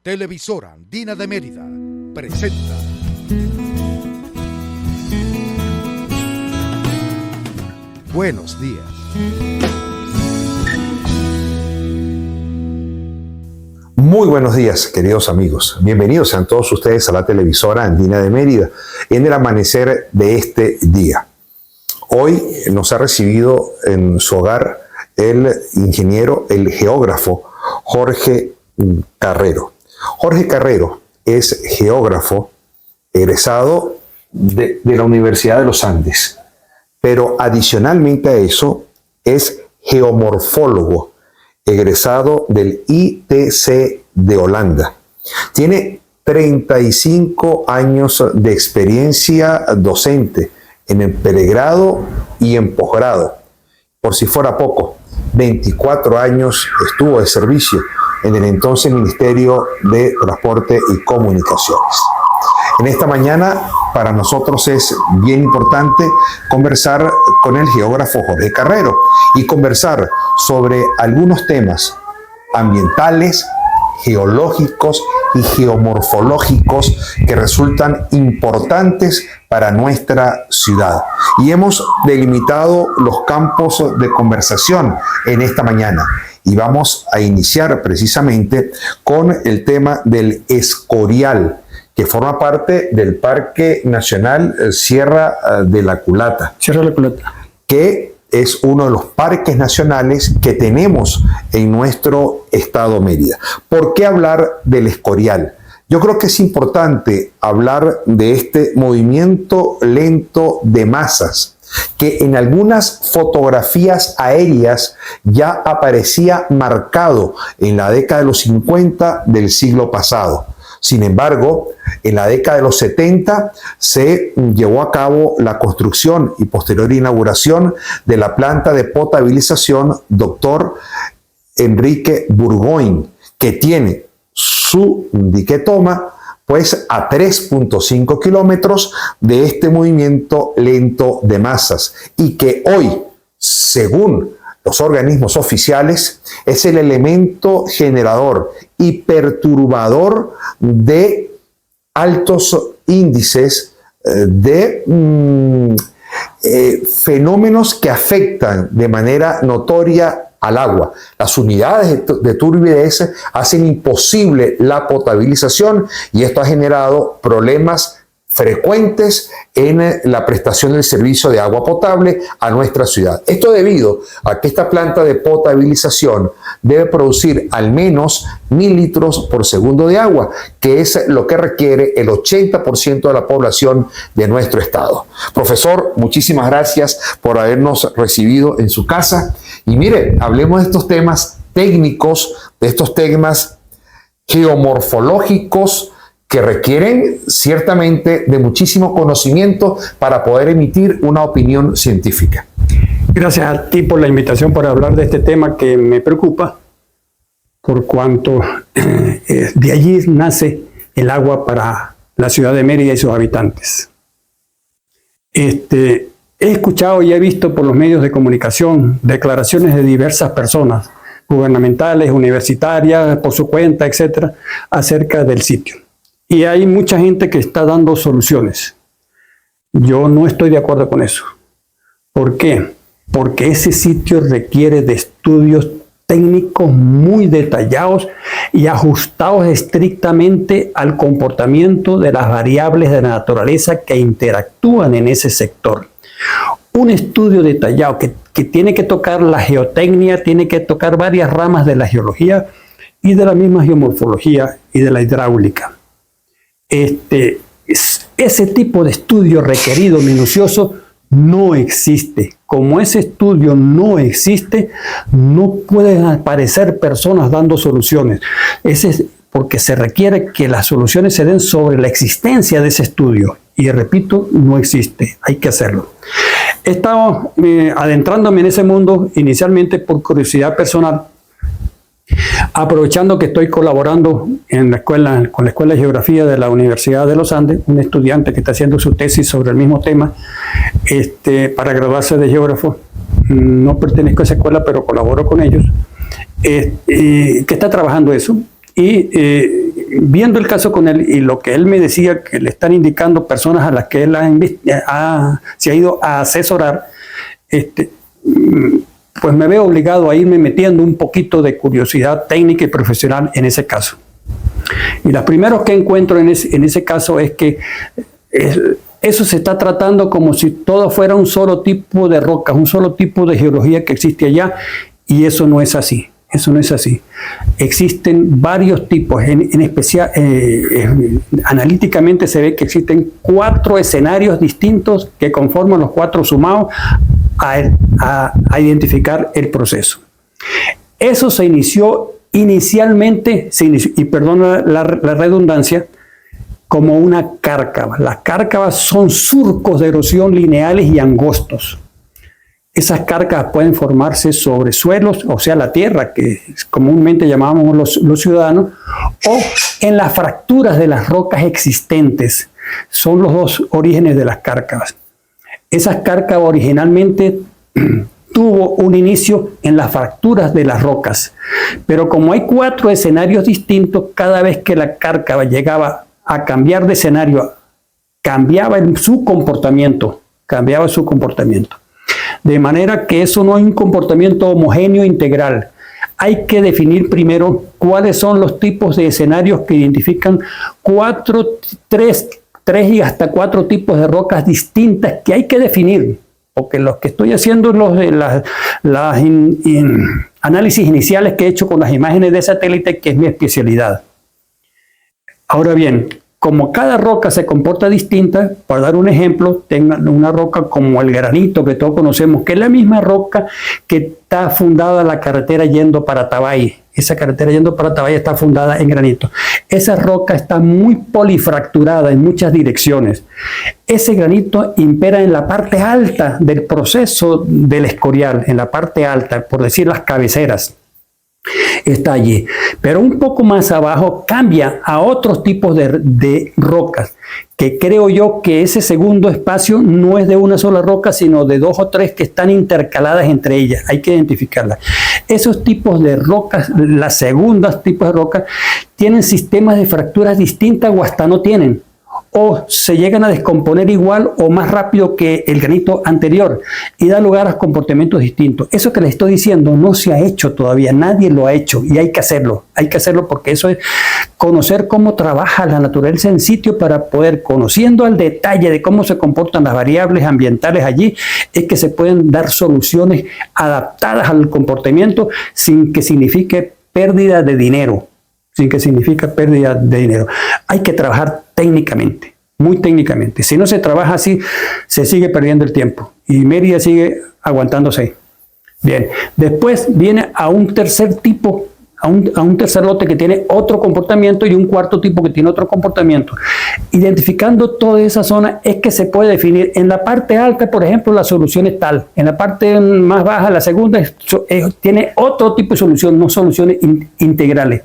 Televisora Andina de Mérida presenta Buenos Días. Muy buenos días, queridos amigos. Bienvenidos sean todos ustedes a la televisora Andina de Mérida en el amanecer de este día. Hoy nos ha recibido en su hogar el ingeniero, el geógrafo Jorge Carrero. Jorge Carrero es geógrafo egresado de la Universidad de los Andes, pero adicionalmente a eso es geomorfólogo egresado del ITC de Holanda. Tiene 35 años de experiencia docente en el pregrado y en posgrado. Por si fuera poco, 24 años estuvo de servicio en el entonces Ministerio de Transporte y Comunicaciones. En esta mañana, para nosotros es bien importante conversar con el geógrafo Jorge Carrero y conversar sobre algunos temas ambientales, geológicos y geomorfológicos que resultan importantes para nuestra ciudad. Y hemos delimitado los campos de conversación en esta mañana. Y vamos a iniciar precisamente con el tema del Escorial, que forma parte del Parque Nacional Sierra de la Culata. Sierra de la Culata. Que es uno de los parques nacionales que tenemos en nuestro estado Mérida. ¿Por qué hablar del Escorial? Yo creo que es importante hablar de este movimiento lento de masas, que en algunas fotografías aéreas ya aparecía marcado en la década de los 50 del siglo pasado. Sin embargo, en la década de los 70 se llevó a cabo la construcción y posterior inauguración de la planta de potabilización Dr. Enrique Burgoyne, que tiene su diquetoma pues a 3.5 kilómetros de este movimiento lento de masas y que hoy, según los organismos oficiales, es el elemento generador y perturbador de altos índices de fenómenos que afectan de manera notoria al agua. Las unidades de turbidez hacen imposible la potabilización y esto ha generado problemas frecuentes en la prestación del servicio de agua potable a nuestra ciudad. Esto debido a que esta planta de potabilización debe producir al menos 1000 litros por segundo de agua, que es lo que requiere el 80% de la población de nuestro estado. Profesor, muchísimas gracias por habernos recibido en su casa. Y mire, hablemos de estos temas técnicos, de estos temas geomorfológicos, que requieren ciertamente de muchísimo conocimiento para poder emitir una opinión científica. Gracias a ti por la invitación para hablar de este tema que me preocupa, por cuanto de allí nace el agua para la ciudad de Mérida y sus habitantes. He escuchado y he visto por los medios de comunicación declaraciones de diversas personas, gubernamentales, universitarias, por su cuenta, etcétera, acerca del sitio. Y hay mucha gente que está dando soluciones. Yo no estoy de acuerdo con eso. ¿Por qué? Porque ese sitio requiere de estudios técnicos muy detallados y ajustados estrictamente al comportamiento de las variables de la naturaleza que interactúan en ese sector. Un estudio detallado que tiene que tocar la geotecnia, tiene que tocar varias ramas de la geología y de la misma geomorfología y de la hidráulica. Ese tipo de estudio requerido, minucioso, no existe. Como ese estudio no existe, no pueden aparecer personas dando soluciones. Porque se requiere que las soluciones se den sobre la existencia de ese estudio. Y repito, no existe. Hay que hacerlo. He estado adentrándome en ese mundo inicialmente por curiosidad personal, aprovechando que estoy colaborando con la Escuela de Geografía de la Universidad de los Andes, un estudiante que está haciendo su tesis sobre el mismo tema para graduarse de geógrafo. No pertenezco a esa escuela, pero colaboro con ellos, que está trabajando eso. Y viendo el caso con él y lo que él me decía que le están indicando personas a las que él se ha ido a asesorar, pues me veo obligado a irme metiendo un poquito de curiosidad técnica y profesional en ese caso. Y los primeros que encuentro en ese caso es que eso se está tratando como si todo fuera un solo tipo de rocas, un solo tipo de geología que existe allá, y eso no es así. Eso no es así. Existen varios tipos, en especial, analíticamente se ve que existen 4 escenarios distintos que conforman los 4 sumados a identificar el proceso. Eso se inició inicialmente, y perdona la redundancia, como una cárcava. Las cárcavas son surcos de erosión lineales y angostos. Esas cárcavas pueden formarse sobre suelos, o sea, la tierra, que comúnmente llamamos los ciudadanos, o en las fracturas de las rocas existentes. Son los 2 orígenes de las cárcavas. Esas cárcavas originalmente tuvo un inicio en las fracturas de las rocas, pero como hay 4 escenarios distintos, cada vez que la cárcava llegaba a cambiar de escenario, cambiaba su comportamiento. De manera que eso no es un comportamiento homogéneo integral. Hay que definir primero cuáles son los tipos de escenarios que identifican 3 y hasta 4 tipos de rocas distintas que hay que definir. Porque lo que estoy haciendo es los de análisis iniciales que he hecho con las imágenes de satélite, que es mi especialidad. Ahora bien, como cada roca se comporta distinta, para dar un ejemplo, tengan una roca como el granito que todos conocemos, que es la misma roca que está fundada la carretera yendo para Tabay. Esa carretera yendo para Tabay está fundada en granito. Esa roca está muy polifracturada en muchas direcciones. Ese granito impera en la parte alta del proceso del escorial, en la parte alta, por decir las cabeceras. Está allí, pero un poco más abajo cambia a otros tipos de rocas, que creo yo que ese segundo espacio no es de una sola roca, sino de 2 o 3 que están intercaladas entre ellas. Hay que identificarlas. Esos tipos de rocas, las segundas tipos de rocas, tienen sistemas de fracturas distintas o hasta no tienen, o se llegan a descomponer igual o más rápido que el granito anterior y da lugar a comportamientos distintos. Eso que les estoy diciendo no se ha hecho todavía, nadie lo ha hecho, y hay que hacerlo porque eso es conocer cómo trabaja la naturaleza en sitio, para poder, conociendo al detalle de cómo se comportan las variables ambientales allí, es que se pueden dar soluciones adaptadas al comportamiento sin que signifique pérdida de dinero. Hay que trabajar técnicamente, muy técnicamente. Si no se trabaja así, se sigue perdiendo el tiempo y Mérida sigue aguantándose. Bien, después viene a un tercer tipo, a un tercer lote que tiene otro comportamiento y un cuarto tipo que tiene otro comportamiento. Identificando toda esa zona es que se puede definir. En la parte alta, por ejemplo, la solución es tal. En la parte más baja, la segunda tiene otro tipo de solución, no soluciones integrales.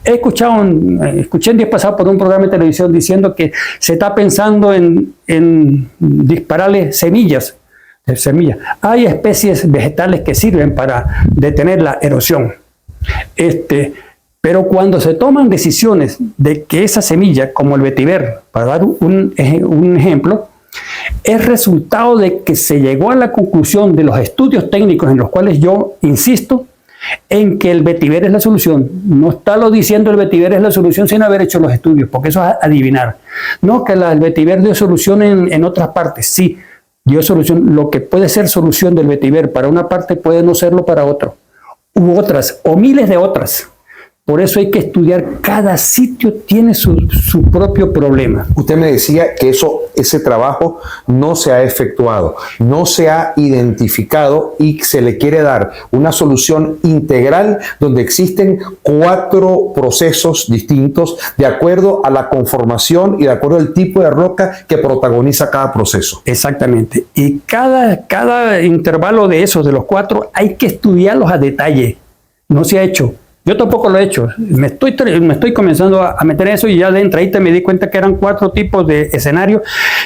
Escuché en días pasados por un programa de televisión diciendo que se está pensando en dispararle semillas. Hay especies vegetales que sirven para detener la erosión. Pero cuando se toman decisiones de que esa semilla, como el vetiver, para dar un ejemplo, es resultado de que se llegó a la conclusión de los estudios técnicos en los cuales yo insisto en que el vetiver es la solución. No está lo diciendo el vetiver es la solución sin haber hecho los estudios, porque eso es adivinar. No, que el vetiver dio solución en otras partes. Sí, dio solución. Lo que puede ser solución del vetiver para una parte puede no serlo para otro. U otras, o miles de otras. Por eso hay que estudiar, cada sitio tiene su propio problema. Usted me decía que ese trabajo no se ha efectuado, no se ha identificado y se le quiere dar una solución integral donde existen 4 procesos distintos de acuerdo a la conformación y de acuerdo al tipo de roca que protagoniza cada proceso. Exactamente. Y cada intervalo de esos, de los 4, hay que estudiarlos a detalle. No se ha hecho. Yo tampoco lo he hecho. Me estoy comenzando a meter en eso y ya de entradita me di cuenta que eran 4 tipos de escenarios.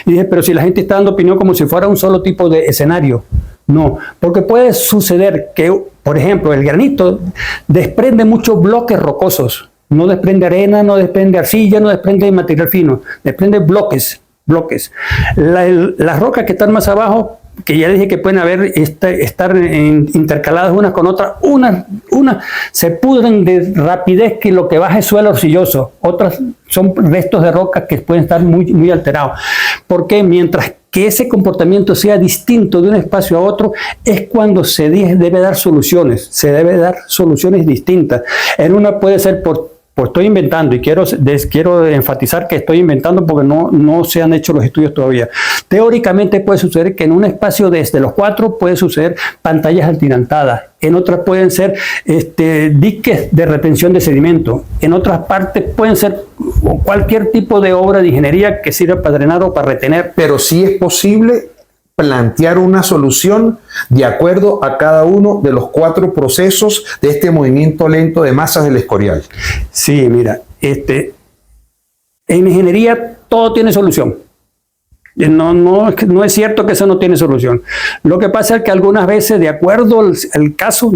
Y dije, pero si la gente está dando opinión como si fuera un solo tipo de escenario. No, porque puede suceder que, por ejemplo, el granito desprende muchos bloques rocosos. No desprende arena, no desprende arcilla, no desprende material fino, desprende bloques. Las rocas que están más abajo, que ya dije que pueden estar intercaladas unas con otras, unas se pudren de rapidez que lo que baja es suelo arcilloso, otras son restos de rocas que pueden estar muy alterados. Porque mientras que ese comportamiento sea distinto de un espacio a otro, es cuando se debe dar soluciones, distintas. En una puede ser pues estoy inventando, y quiero enfatizar que estoy inventando porque no se han hecho los estudios todavía. Teóricamente puede suceder que en un espacio desde los 4 puede suceder pantallas atirantadas, en otras pueden ser diques de retención de sedimento, en otras partes pueden ser cualquier tipo de obra de ingeniería que sirva para drenar o para retener. Pero sí es posible plantear una solución de acuerdo a cada uno de los 4 procesos de este movimiento lento de masas del Escorial. Sí, mira, en ingeniería todo tiene solución. No es cierto que eso no tiene solución. Lo que pasa es que algunas veces, de acuerdo al caso,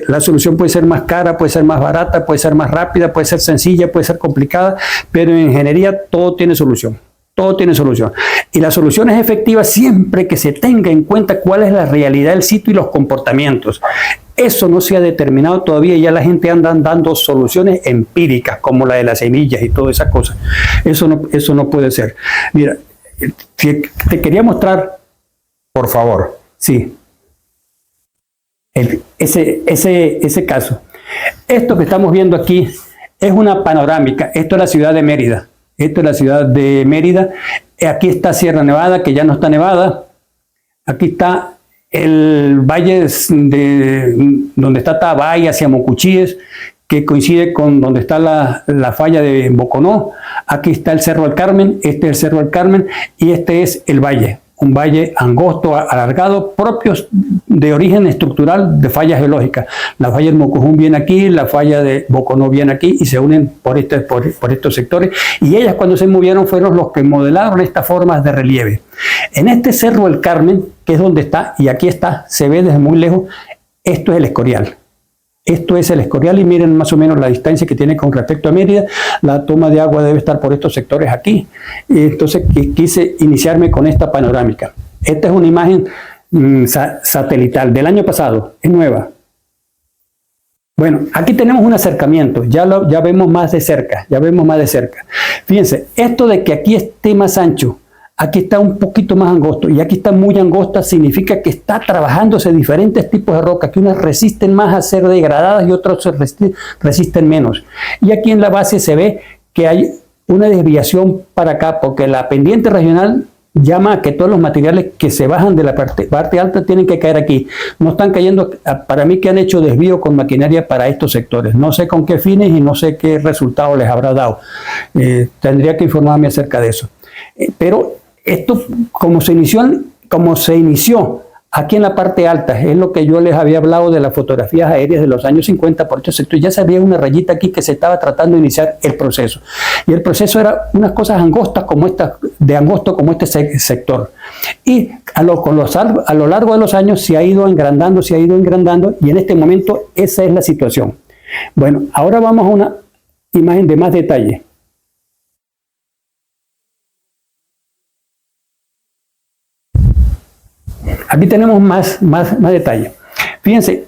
la solución puede ser más cara, puede ser más barata, puede ser más rápida, puede ser sencilla, puede ser complicada, pero en ingeniería todo tiene solución. Todo tiene solución. Y la solución es efectiva siempre que se tenga en cuenta cuál es la realidad del sitio y los comportamientos. Eso no se ha determinado todavía, ya la gente anda dando soluciones empíricas, como la de las semillas y todas esas cosas. Eso no puede ser. Mira, te quería mostrar. Por favor. Sí. Ese caso. Esto que estamos viendo aquí es una panorámica. Esto es la ciudad de Mérida. Aquí está Sierra Nevada, que ya no está nevada. Aquí está el valle donde está Tabay hacia Mocuchíes, que coincide con donde está la falla de Boconó. Aquí está el Cerro del Carmen, este es el Cerro del Carmen, y este es el valle. Un valle angosto, alargado, propios de origen estructural de fallas geológicas. La falla del Mocujún viene aquí, la falla de Boconó viene aquí y se unen por estos sectores. Y ellas, cuando se movieron, fueron los que modelaron estas formas de relieve. En este Cerro del Carmen, que es donde está, y aquí está, se ve desde muy lejos, esto es el Escorial. Esto es el Escorial y miren más o menos la distancia que tiene con respecto a Mérida. La toma de agua debe estar por estos sectores aquí. Entonces quise iniciarme con esta panorámica. Esta es una imagen satelital del año pasado, es nueva. Bueno, aquí tenemos un acercamiento, ya vemos más de cerca, Fíjense, esto de que aquí esté más ancho, aquí está un poquito más angosto y aquí está muy angosta, significa que está trabajándose diferentes tipos de rocas, que unas resisten más a ser degradadas y otras resisten menos. Y aquí en la base se ve que hay una desviación para acá, porque la pendiente regional llama a que todos los materiales que se bajan de la parte alta tienen que caer aquí. No están cayendo, para mí que han hecho desvío con maquinaria para estos sectores. No sé con qué fines y no sé qué resultado les habrá dado. Tendría que informarme acerca de eso. Pero esto, como se inició aquí en la parte alta, es lo que yo les había hablado de las fotografías aéreas de los años 50 por estos sectores. Ya se veía una rayita aquí que se estaba tratando de iniciar el proceso. Y el proceso era unas cosas angostas como este sector. Y a lo largo de los años se ha ido engrandando, y en este momento esa es la situación. Bueno, ahora vamos a una imagen de más detalle. Aquí tenemos más detalle. Fíjense,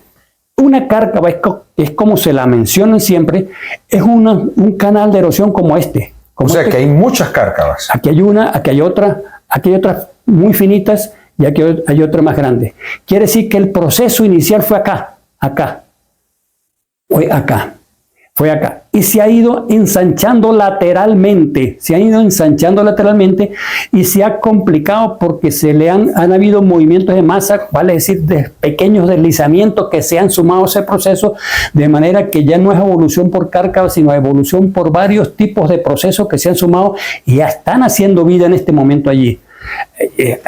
una cárcava es como se la mencionan siempre, es un canal de erosión como este. O sea que hay muchas cárcavas. Aquí hay una, aquí hay otras muy finitas y aquí hay otra más grande. Quiere decir que el proceso inicial fue acá. Fue acá. Y se ha ido ensanchando lateralmente. Y se ha complicado porque han habido movimientos de masa, vale decir, de pequeños deslizamientos que se han sumado a ese proceso, de manera que ya no es evolución por cárcava, sino evolución por varios tipos de procesos que se han sumado y ya están haciendo vida en este momento allí.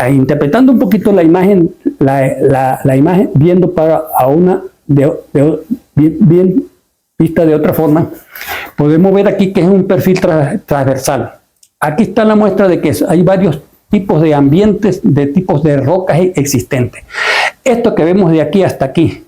Interpretando un poquito la imagen, la imagen, viendo a una bien vista de otra forma, podemos ver aquí que es un perfil transversal. Aquí está la muestra de que hay varios tipos de ambientes, de tipos de rocas existentes. Esto que vemos de aquí hasta aquí,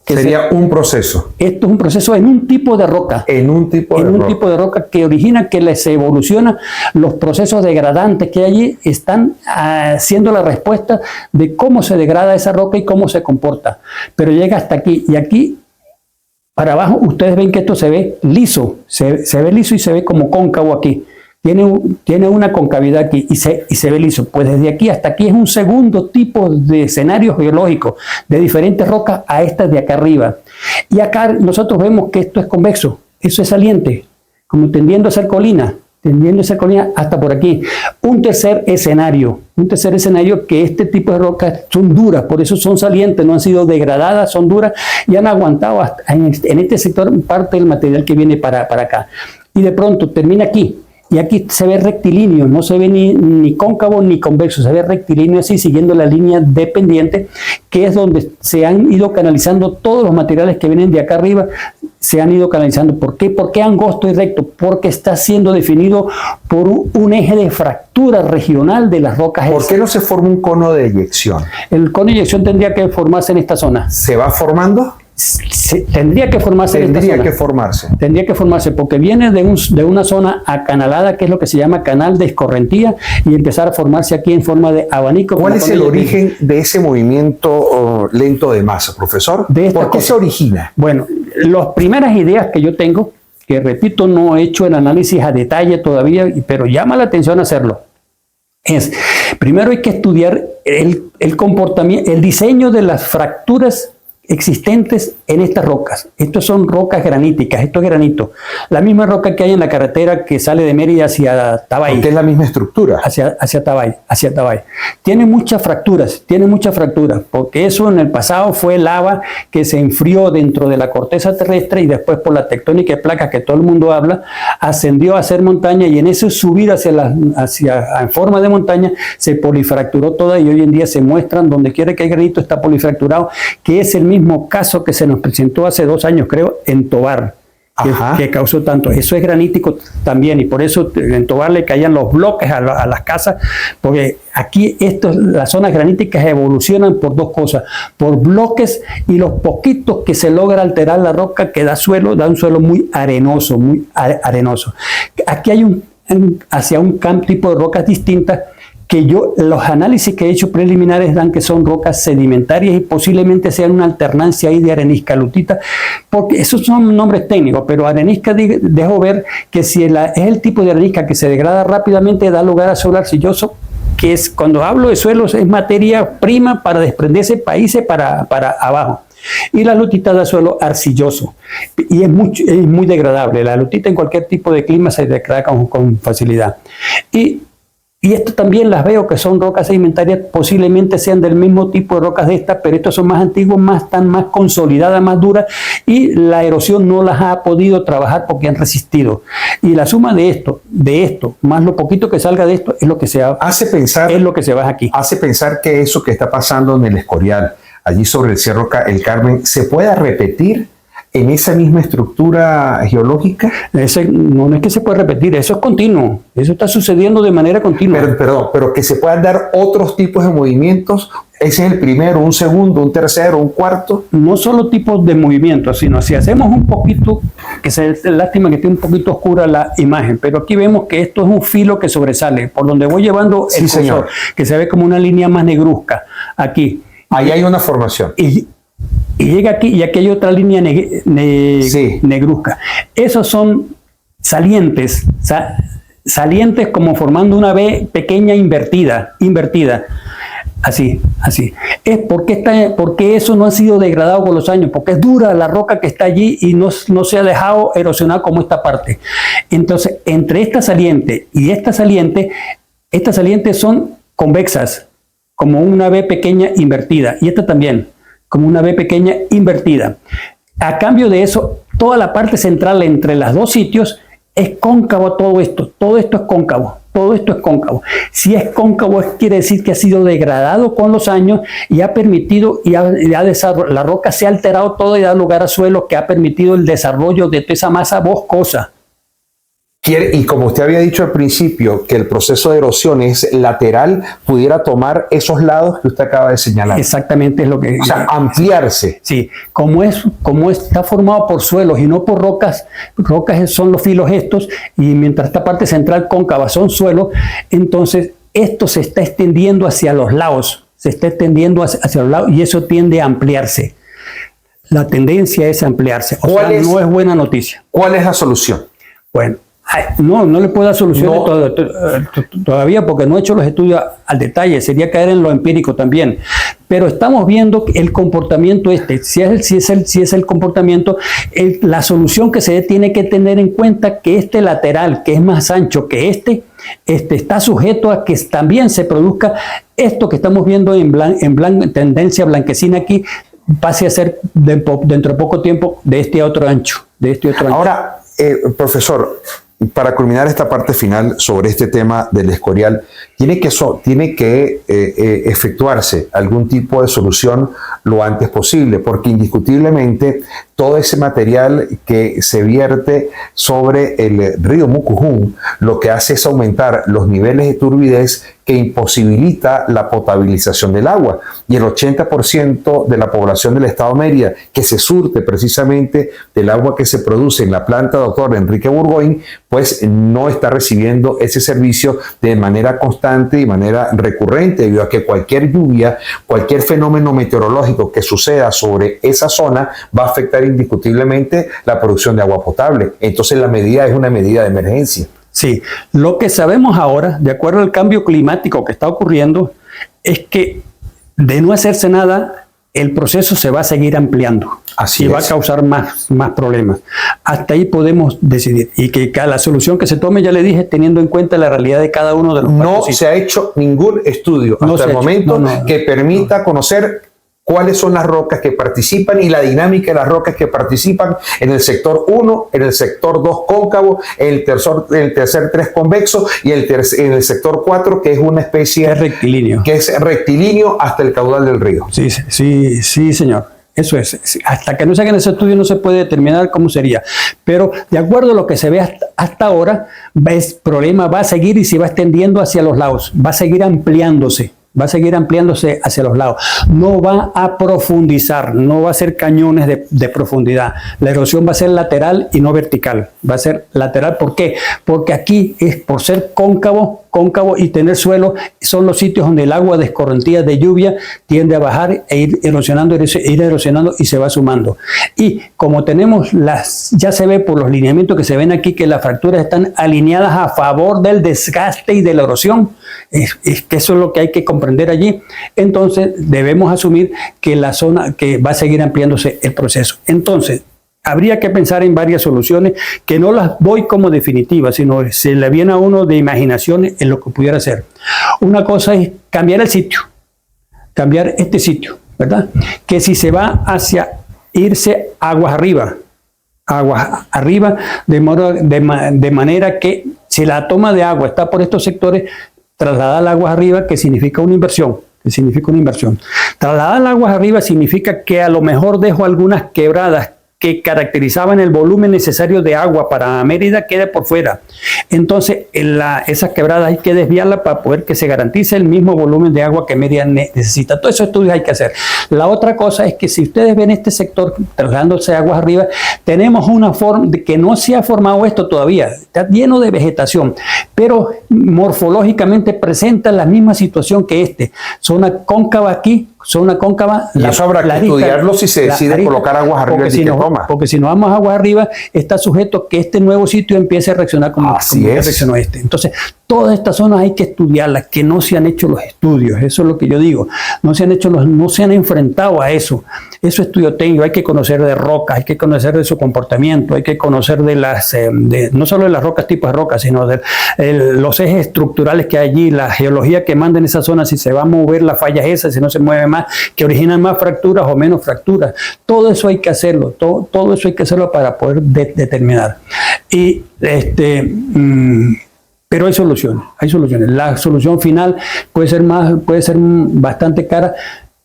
Sería un proceso. Esto es un proceso en un tipo de roca. En un tipo de roca. Tipo de roca que origina, que les evoluciona. Los procesos degradantes que hay allí están haciendo la respuesta de cómo se degrada esa roca y cómo se comporta. Pero llega hasta aquí. Y aquí, para abajo, ustedes ven que esto se ve liso. Se ve liso y se ve como cóncavo aquí. Tiene una concavidad aquí y se ve liso. Pues desde aquí hasta aquí es un segundo tipo de escenario geológico de diferentes rocas a estas de acá arriba. Y acá nosotros vemos que esto es convexo, eso es saliente, como tendiendo a ser colina hasta por aquí. Un tercer escenario que este tipo de rocas son duras, por eso son salientes, no han sido degradadas, son duras y han aguantado hasta en este sector parte del material que viene para acá. Y de pronto termina aquí. Y aquí se ve rectilíneo, no se ve ni cóncavo ni convexo, se ve rectilíneo así, siguiendo la línea de pendiente, que es donde se han ido canalizando todos los materiales que vienen de acá arriba, se han ido canalizando. ¿Por qué? ¿Por qué angosto y recto? Porque está siendo definido por un eje de fractura regional de las rocas. ¿Por qué no se forma un cono de eyección? El cono de eyección tendría que formarse en esta zona. ¿Se va formando? Tendría que formarse Tendría que formarse porque viene de una zona acanalada, que es lo que se llama canal de escorrentía, y empezar a formarse aquí en forma de abanico. ¿Cuál es el origen de ese movimiento lento de masa, profesor? ¿Por qué se origina? Bueno, las primeras ideas que yo tengo, que repito, no he hecho el análisis a detalle todavía, pero llama la atención hacerlo, es, primero hay que estudiar el comportamiento, el diseño de las fracturas existentes en estas rocas. Estos son rocas graníticas, esto es granito. La misma roca que hay en la carretera que sale de Mérida hacia Tabay. Porque es la misma estructura. Hacia Tabay. Tiene muchas fracturas, porque eso en el pasado fue lava que se enfrió dentro de la corteza terrestre y después por la tectónica de placas que todo el mundo habla, ascendió a ser montaña y en ese subir en forma de montaña se polifracturó toda y hoy en día se muestran donde quiera que hay granito está polifracturado, que es el mismo caso que se nos presentó hace 2 años, creo, en Tobar, que causó tanto. Eso es granítico también, y por eso en Tobar le caían los bloques a las casas, porque aquí las zonas graníticas evolucionan por 2 cosas, por bloques y los poquitos que se logra alterar la roca que da un suelo muy arenoso, Aquí hay hacia un tipo de rocas distintas, que los análisis que he hecho preliminares dan que son rocas sedimentarias y posiblemente sean una alternancia ahí de arenisca lutita, porque esos son nombres técnicos, pero arenisca dejo ver que si es el tipo de arenisca que se degrada rápidamente, da lugar a suelo arcilloso, que es, cuando hablo de suelos, es materia prima para desprenderse países para abajo. Y la lutita da suelo arcilloso y es muy degradable. La lutita en cualquier tipo de clima se degrada con facilidad. Y esto también las veo que son rocas sedimentarias, posiblemente sean del mismo tipo de rocas de estas, pero estos son más antiguos, están más consolidadas, más duras, y la erosión no las ha podido trabajar porque han resistido. Y la suma de esto, más lo poquito que salga de esto, es lo que se baja aquí. Hace pensar que eso que está pasando en el Escorial, allí sobre el Cerro El Carmen, ¿se pueda repetir en esa misma estructura geológica? No es que se pueda repetir, eso es continuo, eso está sucediendo de manera continua. Pero que se puedan dar otros tipos de movimientos, ese es el primero, un segundo, un tercero, un cuarto. No solo tipos de movimientos, sino si hacemos un poquito, lástima que esté un poquito oscura la imagen, pero aquí vemos que esto es un filo que sobresale, por donde voy llevando el cursor, que se ve como una línea más negruzca, aquí. Ahí hay una formación. Y llega aquí, y aquí hay otra línea negruzca. Esos son salientes como formando una V pequeña invertida. Así. Es porque eso no ha sido degradado con los años, porque es dura la roca que está allí y no se ha dejado erosionar como esta parte. Entonces, entre esta saliente y estas salientes son convexas, como una V pequeña invertida, y esta también, como una V pequeña invertida. A cambio de eso, toda la parte central entre los 2 sitios es cóncavo todo esto es cóncavo. Si es cóncavo, quiere decir que ha sido degradado con los años y ha permitido, la roca se ha alterado todo y da lugar a suelo que ha permitido el desarrollo de toda esa masa boscosa. Y como usted había dicho al principio, que el proceso de erosión es lateral, pudiera tomar esos lados que usted acaba de señalar. Exactamente es lo que... O sea, ampliarse. Sí, como está formado por suelos y no por rocas son los filos estos, y mientras esta parte central cóncava son suelos, entonces esto se está extendiendo hacia los lados, hacia los lados, y eso tiende a ampliarse. La tendencia es ampliarse. O sea, no es buena noticia. ¿Cuál es la solución? Bueno, no le puedo dar soluciones todavía porque no he hecho los estudios al detalle, sería caer en lo empírico también. Pero estamos viendo el comportamiento si es el comportamiento, la solución que se tiene que tener en cuenta que este lateral, que es más ancho que está sujeto a que también se produzca esto que estamos viendo en tendencia blanquecina aquí, pase a ser dentro de poco tiempo de este otro ancho. Ahora, profesor, para culminar esta parte final sobre este tema del escorial, tiene que efectuarse algún tipo de solución lo antes posible, porque indiscutiblemente todo ese material que se vierte sobre el río Mucujún lo que hace es aumentar los niveles de turbidez que imposibilita la potabilización del agua. Y el 80% de la población del estado de Mérida, que se surte precisamente del agua que se produce en la planta Dr. Enrique Burgoyne, pues no está recibiendo ese servicio de manera constante y de manera recurrente, debido a que cualquier lluvia, cualquier fenómeno meteorológico que suceda sobre esa zona va a afectar indiscutiblemente la producción de agua potable. Entonces la medida es una medida de emergencia. Sí, lo que sabemos ahora, de acuerdo al cambio climático que está ocurriendo, es que de no hacerse nada, el proceso se va a seguir ampliando. Así va a causar más problemas. Hasta ahí podemos decidir. Y que la solución que se tome, ya le dije, teniendo en cuenta la realidad de cada uno de los No participantes. se ha hecho ningún estudio hasta el momento que permita conocer cuáles son las rocas que participan y la dinámica de las rocas que participan en el sector 1, en el sector 2 cóncavo, en el tercer 3 convexo y en el sector 4, que es una especie que es rectilíneo hasta el caudal del río. Sí, señor. Eso es. Hasta que no se hagan ese estudio no se puede determinar cómo sería. Pero de acuerdo a lo que se ve hasta ahora, el problema va a seguir y se va extendiendo hacia los lados. Va a seguir ampliándose. Hacia los lados. No va a profundizar, no va a ser cañones de profundidad. La erosión va a ser lateral y no vertical. Va a ser lateral. ¿Por qué? Porque aquí es por ser cóncavo y tener suelo, son los sitios donde el agua de escorrentía de lluvia tiende a bajar e ir erosionando y se va sumando. Y como tenemos ya se ve por los lineamientos que se ven aquí que las fracturas están alineadas a favor del desgaste y de la erosión. Es que eso es lo que hay que comprender allí. Entonces debemos asumir que la zona que va a seguir ampliándose el proceso. Entonces habría que pensar en varias soluciones que no las doy como definitivas, sino se le viene a uno de imaginación en lo que pudiera hacer. Una cosa es cambiar el sitio, cambiar este sitio, ¿verdad? Que si se va hacia irse aguas arriba, de manera que si la toma de agua está por estos sectores, trasladar aguas arriba, que significa una inversión. Trasladar aguas arriba significa que a lo mejor dejo algunas quebradas que caracterizaban el volumen necesario de agua para Mérida quede por fuera. Entonces, esas quebradas hay que desviarlas para poder que se garantice el mismo volumen de agua que Mérida necesita. Todos esos estudios hay que hacer. La otra cosa es que si ustedes ven este sector trasladándose aguas arriba, tenemos una forma de que no se ha formado esto todavía. Está lleno de vegetación, pero morfológicamente presenta la misma situación que zona cóncava aquí, zona cóncava. Y eso habrá que estudiarlo si se decide colocar aguas arriba del dique toma. Porque si nos vamos a aguas arriba, está sujeto que este nuevo sitio empiece a reaccionar como reaccionó este. Entonces, todas estas zonas hay que estudiarlas, que no se han hecho los estudios. Eso es lo que yo digo. No se han enfrentado a eso. Eso estudio técnico. Hay que conocer de rocas, hay que conocer de su comportamiento, hay que conocer no solo de las rocas, tipos de rocas, sino de los ejes estructurales que hay allí, la geología que manda en esa zona, si se va a mover las fallas esas, si no se mueve más, que originan más fracturas o menos fracturas. Todo eso hay que hacerlo, todo eso hay que hacerlo para poder determinar. Y pero hay soluciones. La solución final puede ser bastante cara,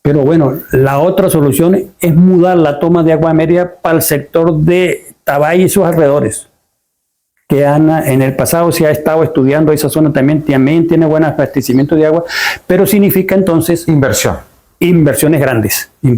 pero bueno, la otra solución es mudar la toma de agua de Mérida para el sector de Tabay y sus alrededores. que en el pasado se ha estado estudiando esa zona, también tiene buen abastecimiento de agua, pero significa entonces inversiones grandes. En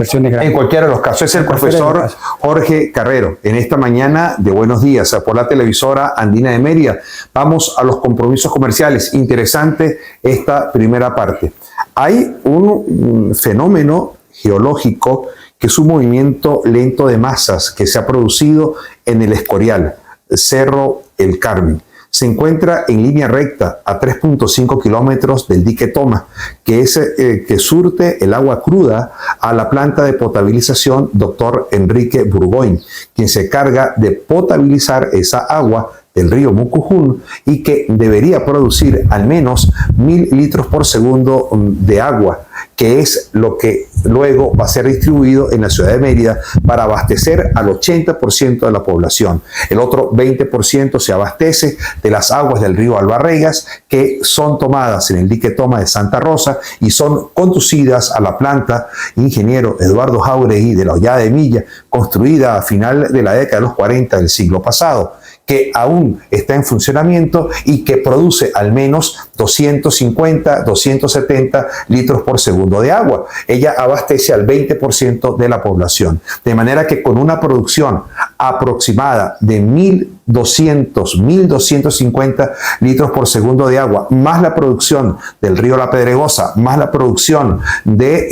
cualquiera de los casos. Es el profesor Jorge Carrero. En esta mañana de Buenos Días por la televisora Andina de Mérida. Vamos a los compromisos comerciales. Interesante esta primera parte. Hay un fenómeno geológico que es un movimiento lento de masas que se ha producido en el Escorial, Cerro El Carmen. Se encuentra en línea recta a 3.5 kilómetros del dique Toma, que es que surte el agua cruda a la planta de potabilización Dr. Enrique Burgoyne, quien se encarga de potabilizar esa agua del río Mucujún y que debería producir al menos 1000 litros por segundo de agua, que es lo que luego va a ser distribuido en la ciudad de Mérida para abastecer al 80% de la población. El otro 20% se abastece de las aguas del río Albarregas, que son tomadas en el dique Toma de Santa Rosa y son conducidas a la planta ingeniero Eduardo Jauregui de la Hollada de Milla, construida a final de la década de los 40 del siglo pasado, que aún está en funcionamiento y que produce al menos 250, 270 litros por segundo de agua. Ella abastece al 20% de la población. De manera que con una producción aproximada de 1.250 litros por segundo de agua, más la producción del río La Pedregosa, más la producción de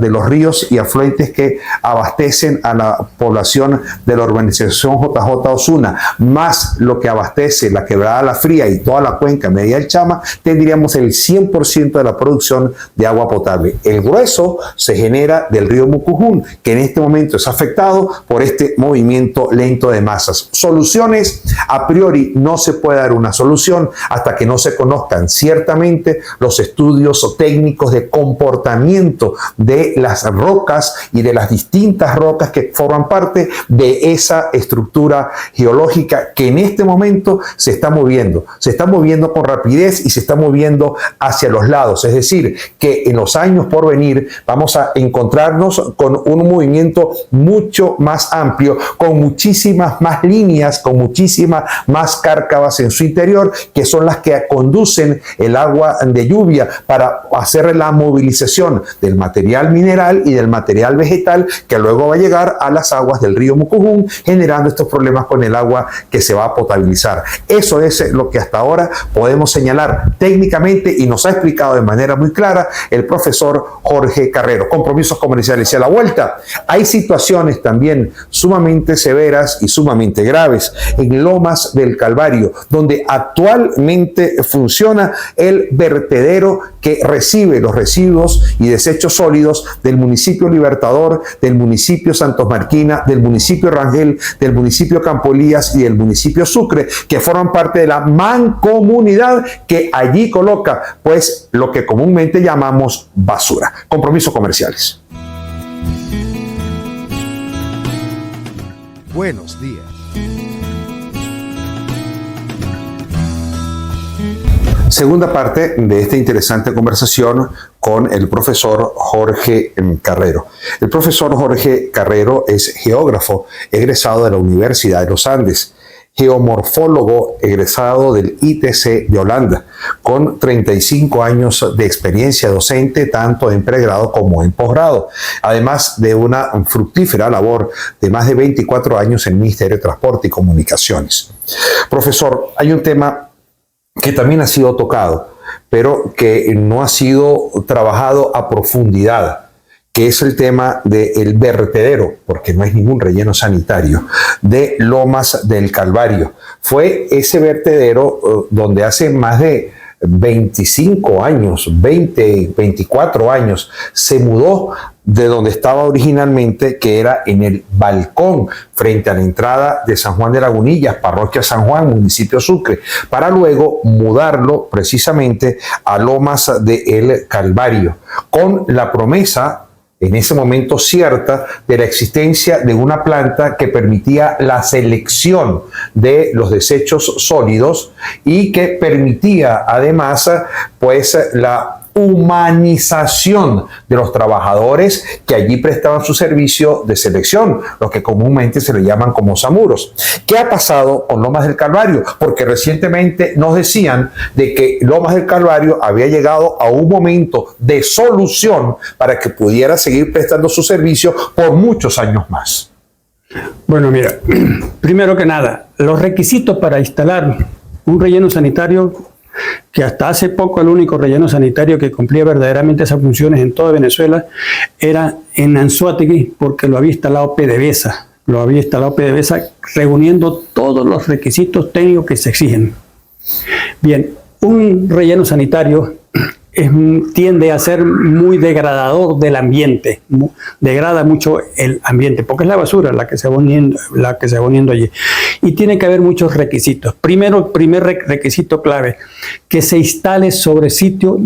los ríos y afluentes que abastecen a la población de la urbanización JJ Osuna, más lo que abastece la Quebrada La Fría y toda la cuenca media del Chama, tendríamos el 100% de la producción de agua potable. El grueso se genera del río Mucujún, que en este momento es afectado por este movimiento lento de masas. Soluciones, a priori no se puede dar una solución hasta que no se conozcan ciertamente los estudios técnicos de comportamiento de las rocas y de las distintas rocas que forman parte de esa estructura geológica que en este momento se está moviendo con rapidez y se está moviendo hacia los lados. Es decir, que en los años por venir vamos a encontrarnos con un movimiento mucho más amplio, con muchísimas más líneas, con muchísimas más cárcavas en su interior, que son las que conducen el agua de lluvia para hacer la movilización del material mineral y del material vegetal que luego va a llegar a las aguas del río Mucujún, generando estos problemas con el agua que se va a potabilizar. Eso es lo que hasta ahora podemos señalar técnicamente y nos ha explicado de manera muy clara el profesor Jorge Carrero. Compromisos comerciales y a la vuelta. Hay situaciones también sumamente severas y sumamente graves en Lomas del Calvario, donde actualmente funciona el vertedero que recibe los residuos y desechos sólidos del municipio Libertador, del municipio Santos Marquina, del municipio Rangel, del municipio Campolías y del municipio Sucre, que forman parte de la mancomunidad que allí coloca pues lo que comúnmente llamamos basura. Compromisos comerciales. Buenos días. Segunda parte de esta interesante conversación con el profesor Jorge Carrero. El profesor Jorge Carrero es geógrafo egresado de la Universidad de los Andes, geomorfólogo egresado del ITC de Holanda, con 35 años de experiencia docente tanto en pregrado como en posgrado, además de una fructífera labor de más de 24 años en el Ministerio de Transporte y Comunicaciones. Profesor, hay un tema que también ha sido tocado, pero que no ha sido trabajado a profundidad, que es el tema del vertedero, porque no hay ningún relleno sanitario, de Lomas del Calvario. Fue ese vertedero donde hace más de 25 años, 24 años, se mudó de donde estaba originalmente, que era en el balcón frente a la entrada de San Juan de Lagunillas, parroquia San Juan, municipio Sucre, para luego mudarlo precisamente a Lomas del Calvario, con la promesa en ese momento cierta de la existencia de una planta que permitía la selección de los desechos sólidos y que permitía además pues la humanización de los trabajadores que allí prestaban su servicio de selección, los que comúnmente se le llaman como zamuros. ¿Qué ha pasado con Lomas del Calvario? Porque recientemente nos decían de que Lomas del Calvario había llegado a un momento de solución para que pudiera seguir prestando su servicio por muchos años más. Bueno, mira, primero que nada, los requisitos para instalar un relleno sanitario, que hasta hace poco el único relleno sanitario que cumplía verdaderamente esas funciones en toda Venezuela, era en Anzoátegui, porque lo había instalado PDVSA. Lo había instalado PDVSA reuniendo todos los requisitos técnicos que se exigen. Bien, un relleno sanitario tiende a ser muy degradador del ambiente, degrada mucho el ambiente, porque es la basura la que se va uniendo allí. Y tiene que haber muchos requisitos. Primero, primer requisito clave, que se instale sobre sitio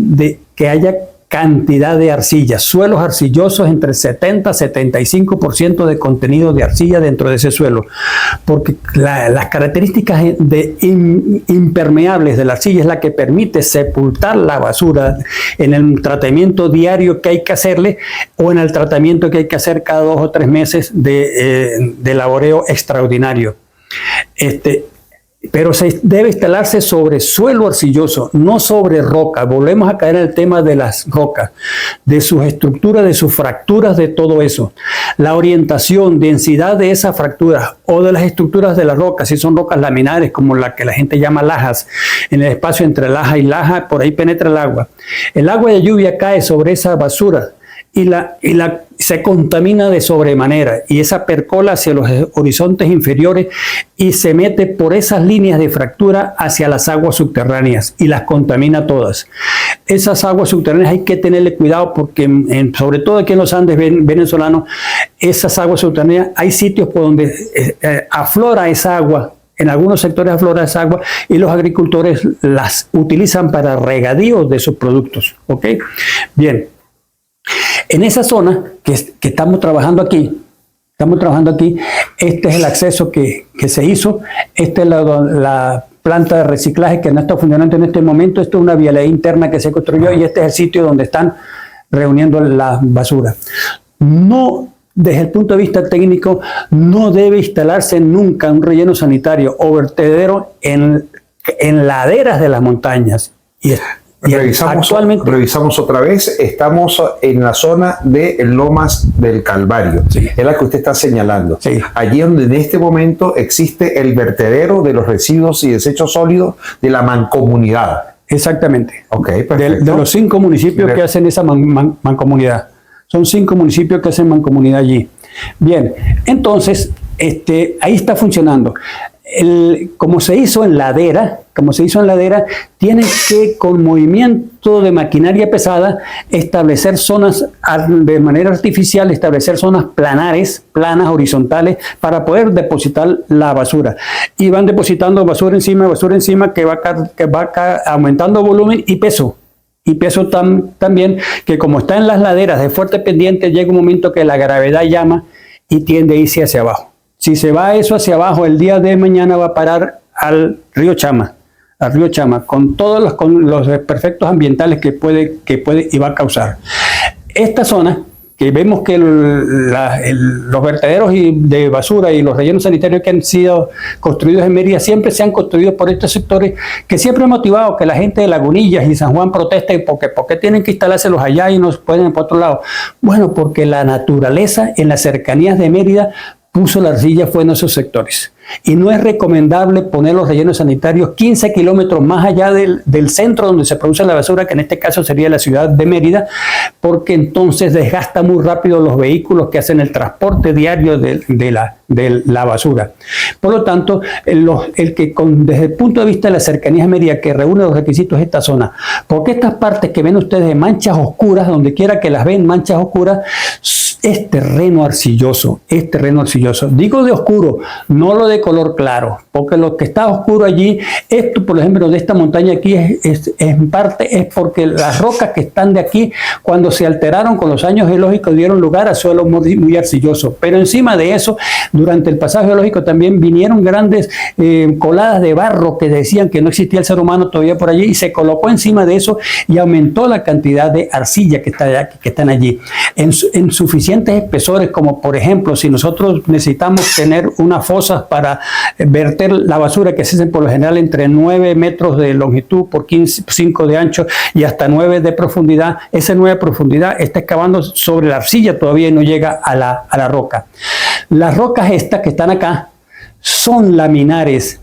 que haya cantidad de arcilla, suelos arcillosos entre 70 y 75% de contenido de arcilla dentro de ese suelo, porque las características impermeables de la arcilla es la que permite sepultar la basura en el tratamiento diario que hay que hacerle o en el tratamiento que hay que hacer cada 2 o 3 meses de laboreo extraordinario. Pero se debe instalarse sobre suelo arcilloso, no sobre roca. Volvemos a caer en el tema de las rocas, de sus estructuras, de sus fracturas, de todo eso. La orientación, densidad de esas fracturas o de las estructuras de las rocas, si son rocas laminares como la que la gente llama lajas, en el espacio entre laja y laja, por ahí penetra el agua. El agua de lluvia cae sobre esa basura y se contamina de sobremanera y esa percola hacia los horizontes inferiores y se mete por esas líneas de fractura hacia las aguas subterráneas y las contamina todas. Esas aguas subterráneas hay que tenerle cuidado porque sobre todo aquí en los Andes venezolanos, esas aguas subterráneas hay sitios por donde aflora esa agua. En algunos sectores aflora esa agua y los agricultores las utilizan para regadío de sus productos. ¿Ok? Bien. En esa zona que estamos trabajando aquí, este es el acceso que se hizo, esta es la planta de reciclaje que no está funcionando en este momento, esto es una vialidad interna que se construyó y este es el sitio donde están reuniendo la basura. No, desde el punto de vista técnico, no debe instalarse nunca un relleno sanitario o vertedero en laderas de las montañas. Revisamos otra vez, estamos en la zona de Lomas del Calvario, sí. Es la que usted está señalando. Sí. Allí donde en este momento existe el vertedero de los residuos y desechos sólidos de la mancomunidad. Exactamente. Okay, de los 5 municipios que hacen esa mancomunidad. Son 5 municipios que hacen mancomunidad allí. Bien, entonces, ahí está funcionando. Como se hizo en ladera, tienen que, con movimiento de maquinaria pesada, establecer zonas de manera artificial, establecer zonas planas, horizontales, para poder depositar la basura. Y van depositando basura encima, que va aumentando volumen y peso. Y peso también, que como está en las laderas de fuerte pendiente, llega un momento que la gravedad llama y tiende a irse hacia abajo. Si se va eso hacia abajo, el día de mañana va a parar al río Chama, con todos los desperfectos ambientales que puede y va a causar. Esta zona, que vemos que los vertederos de basura y los rellenos sanitarios que han sido construidos en Mérida siempre se han construido por estos sectores que siempre han motivado que la gente de Lagunillas y San Juan proteste porque tienen que instalárselos allá y no pueden por otro lado. Bueno, porque la naturaleza en las cercanías de Mérida puso la arcilla fue en esos sectores. Y no es recomendable poner los rellenos sanitarios 15 kilómetros más allá del centro donde se produce la basura, que en este caso sería la ciudad de Mérida, porque entonces desgasta muy rápido los vehículos que hacen el transporte diario de la basura. Por lo tanto, desde el punto de vista de la cercanía de Mérida, que reúne los requisitos de esta zona, porque estas partes que ven ustedes de manchas oscuras, donde quiera que las ven, manchas oscuras, es terreno arcilloso, es terreno arcilloso. Digo de oscuro, no lo de color claro, porque lo que está oscuro allí, esto por ejemplo de esta montaña aquí en parte es porque las rocas que están de aquí, cuando se alteraron con los años geológicos, dieron lugar a suelos muy arcillosos. Pero encima de eso, durante el pasado geológico también vinieron grandes coladas de barro que decían que no existía el ser humano todavía por allí, y se colocó encima de eso y aumentó la cantidad de arcilla que están allí. En suficientes espesores, como por ejemplo, si nosotros necesitamos tener unas fosas para verter la basura que se hacen por lo general entre 9 metros de longitud por 5 de ancho y hasta 9 de profundidad, esa 9 de profundidad está excavando sobre la arcilla todavía y no llega a la roca. Las rocas estas que están acá son laminares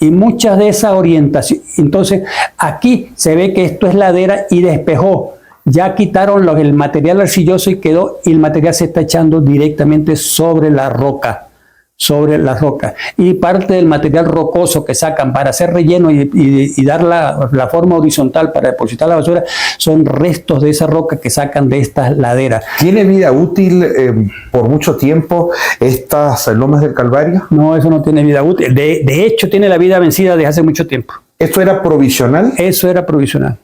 y muchas de esas orientaciones. Entonces aquí se ve que esto es ladera y despejó. Ya quitaron el material arcilloso y el material se está echando directamente sobre la roca. Y parte del material rocoso que sacan para hacer relleno y dar la forma horizontal para depositar la basura son restos de esa roca que sacan de estas laderas. ¿Tiene vida útil por mucho tiempo estas lomas del Calvario? No, eso no tiene vida útil. De hecho, tiene la vida vencida desde hace mucho tiempo. ¿Esto era provisional? Eso era provisional.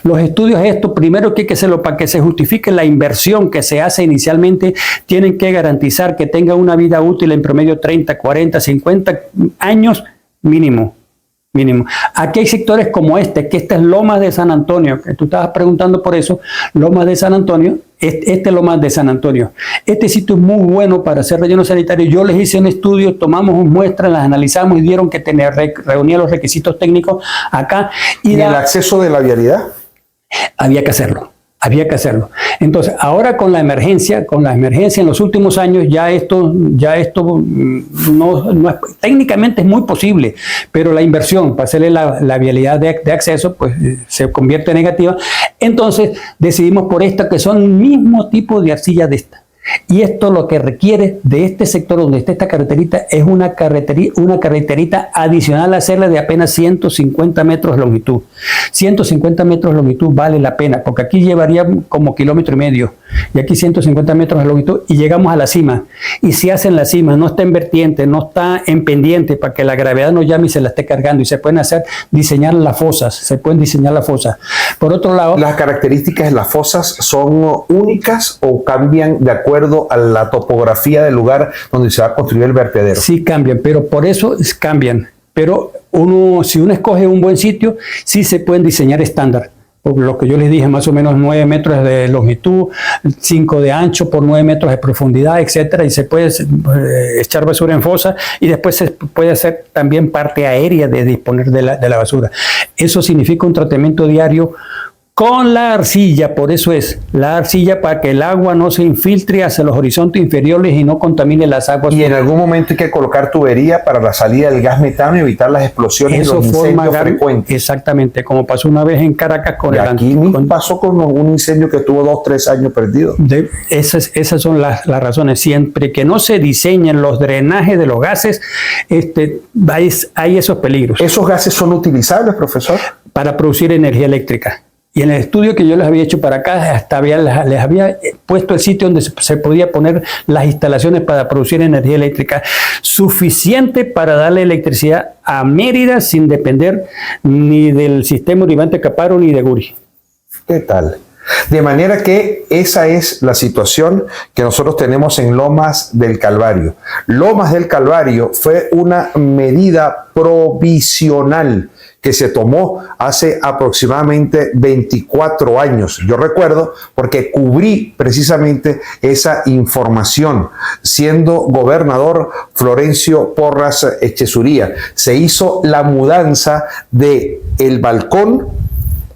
Los estudios, esto primero que hay que hacerlo para que se justifique la inversión que se hace inicialmente, tienen que garantizar que tenga una vida útil en promedio 30, 40, 50 años mínimo. Aquí hay sectores como que esta es Lomas de San Antonio, que tú estabas preguntando por eso, Lomas de San Antonio, este Lomas de San Antonio. Este sitio es muy bueno para hacer relleno sanitario. Yo les hice un estudio, tomamos muestras, las analizamos y dieron que reunía los requisitos técnicos acá. ¿Y el acceso de la vialidad? Había que hacerlo. Entonces, ahora con la emergencia en los últimos años, ya esto no es, técnicamente es muy posible, pero la inversión para hacerle la vialidad de acceso, pues se convierte en negativa. Entonces, decidimos por esta, que son el mismo tipo de arcilla de esta. Y esto lo que requiere de este sector donde está esta carreterita es una carreterita adicional a hacerla de apenas 150 metros de longitud. 150 metros de longitud vale la pena, porque aquí llevaría como 1,5 kilómetros y aquí 150 metros de longitud y llegamos a la cima. Y si hacen la cima, no está en vertiente, no está en pendiente para que la gravedad no llame y se la esté cargando, y se pueden diseñar las fosas, Por otro lado, ¿las características de las fosas son únicas o cambian de acuerdo a la topografía del lugar donde se va a construir el vertedero? Sí cambian, pero por eso cambian. Pero si uno escoge un buen sitio, sí se pueden diseñar estándar. Por lo que yo les dije, más o menos 9 metros de longitud, 5 de ancho por 9 metros de profundidad, etcétera, y se puede echar basura en fosa y después se puede hacer también parte aérea de disponer de la basura. Eso significa un tratamiento diario con la arcilla, por eso es la arcilla, para que el agua no se infiltre hacia los horizontes inferiores y no contamine las aguas. Y en algún momento hay que colocar tubería para la salida del gas metano y evitar las explosiones y los incendios frecuentes. Exactamente, como pasó una vez en Caracas con pasó con un incendio que tuvo 2-3 años perdido. Esas son las razones. Siempre que no se diseñen los drenajes de los gases, hay esos peligros. ¿Esos gases son utilizables, profesor? Para producir energía eléctrica. Y en el estudio que yo les había hecho para acá, hasta les había puesto el sitio donde se podía poner las instalaciones para producir energía eléctrica suficiente para darle electricidad a Mérida sin depender ni del sistema Uribante Caparo ni de Guri. ¿Qué tal? De manera que esa es la situación que nosotros tenemos en Lomas del Calvario. Lomas del Calvario fue una medida provisional que se tomó hace aproximadamente 24 años. Yo recuerdo porque cubrí precisamente esa información siendo gobernador Florencio Porras Echezuría. Se hizo la mudanza de el balcón